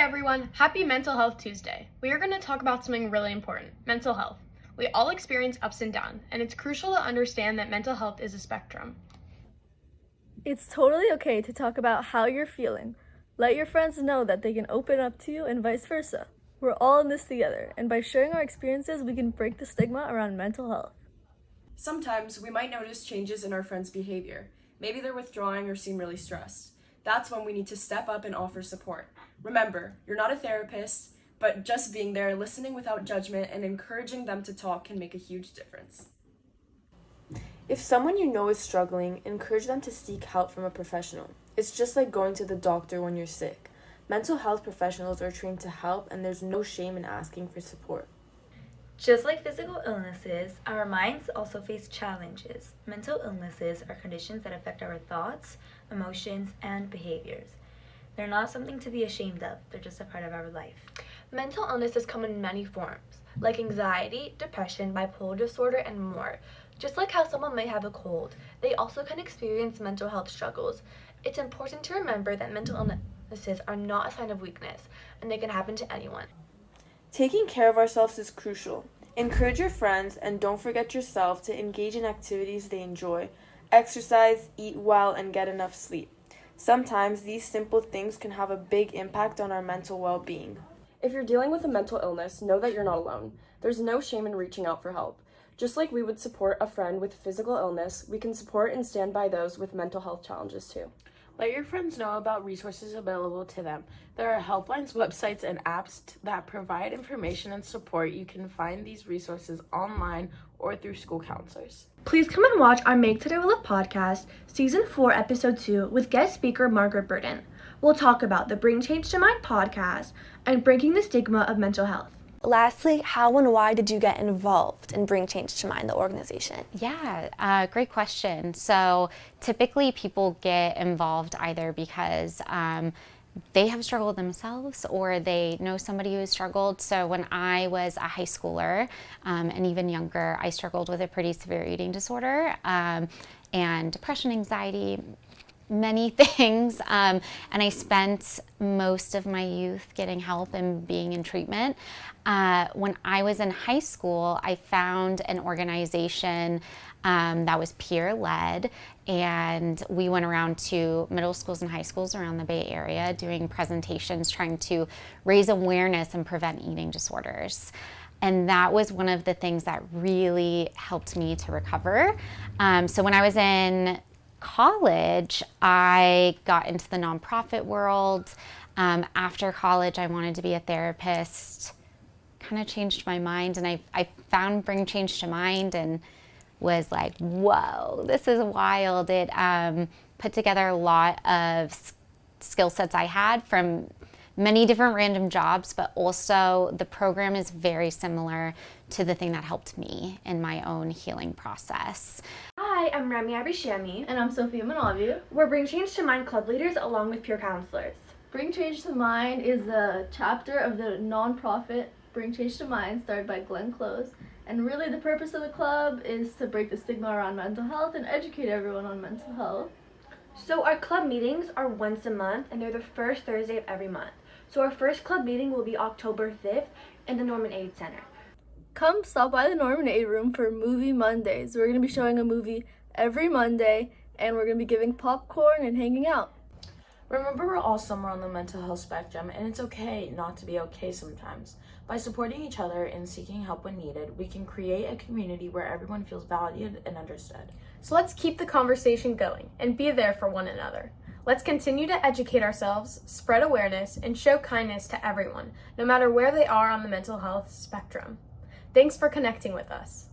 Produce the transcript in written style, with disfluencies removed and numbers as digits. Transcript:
everyone, happy Mental Health Tuesday. We are going to talk about something really important, mental health. We all experience ups and downs, and it's crucial to understand that mental health is a spectrum. It's totally okay to talk about how you're feeling. Let your friends know that they can open up to you and vice versa. We're all in this together, and by sharing our experiences, we can break the stigma around mental health. Sometimes we might notice changes in our friends' behavior. Maybe they're withdrawing or seem really stressed. That's when we need to step up and offer support. Remember, you're not a therapist, but just being there, listening without judgment, and encouraging them to talk can make a huge difference. If someone you know is struggling, encourage them to seek help from a professional. It's just like going to the doctor when you're sick. Mental health professionals are trained to help, and there's no shame in asking for support. Just like physical illnesses, our minds also face challenges. Mental illnesses are conditions that affect our thoughts, emotions, and behaviors. They're not something to be ashamed of, they're just a part of our life. Mental illnesses come in many forms, like anxiety, depression, bipolar disorder, and more. Just like how someone may have a cold, they also can experience mental health struggles. It's important to remember that mental illnesses are not a sign of weakness, and they can happen to anyone. Taking care of ourselves is crucial. Encourage your friends and don't forget yourself to engage in activities they enjoy. Exercise, eat well, and get enough sleep. Sometimes these simple things can have a big impact on our mental well-being. If you're dealing with a mental illness, know that you're not alone. There's no shame in reaching out for help. Just like we would support a friend with physical illness, we can support and stand by those with mental health challenges too. Let your friends know about resources available to them. There are helplines, websites, and apps that provide information and support. You can find these resources online or through school counselors. Please come and watch our Make Today Live podcast, Season 4, Episode 2, with guest speaker Margaret Burton. We'll talk about the Bring Change to Mind podcast and breaking the stigma of mental health. Lastly, how and why did you get involved in Bring Change to Mind, the organization? Yeah, great question. So typically people get involved either because they have struggled themselves or they know somebody who has struggled. So when I was a high schooler and even younger, I struggled with a pretty severe eating disorder and depression, anxiety, many things, and I spent most of my youth getting help and being in treatment. When I was in high school, I found an organization that was peer-led, and we went around to middle schools and high schools around the Bay Area doing presentations trying to raise awareness and prevent eating disorders. And that was one of the things that really helped me to recover. So when I was in college, I got into the nonprofit world. After college, I wanted to be a therapist. Kind of changed my mind, and I found Bring Change to Mind and was like, whoa, this is wild. It put together a lot of skill sets I had from many different random jobs, but also the program is very similar to the thing that helped me in my own healing process. Hi, I'm Remy Abishami. And I'm Sophia Manavu. We're Bring Change to Mind club leaders along with peer counselors. Bring Change to Mind is a chapter of the nonprofit Bring Change to Mind, started by Glenn Close. And really the purpose of the club is to break the stigma around mental health and educate everyone on mental health. So our club meetings are once a month, and they're the first Thursday of every month. So our first club meeting will be October 5th in the Norman Aid Center. Come stop by the Norman Aid Room for Movie Mondays. We're going to be showing a movie every Monday, and we're going to be giving popcorn and hanging out. Remember, we're all somewhere on the mental health spectrum, and it's okay not to be okay sometimes. By supporting each other and seeking help when needed, we can create a community where everyone feels valued and understood. So let's keep the conversation going and be there for one another. Let's continue to educate ourselves, spread awareness, and show kindness to everyone, no matter where they are on the mental health spectrum. Thanks for connecting with us.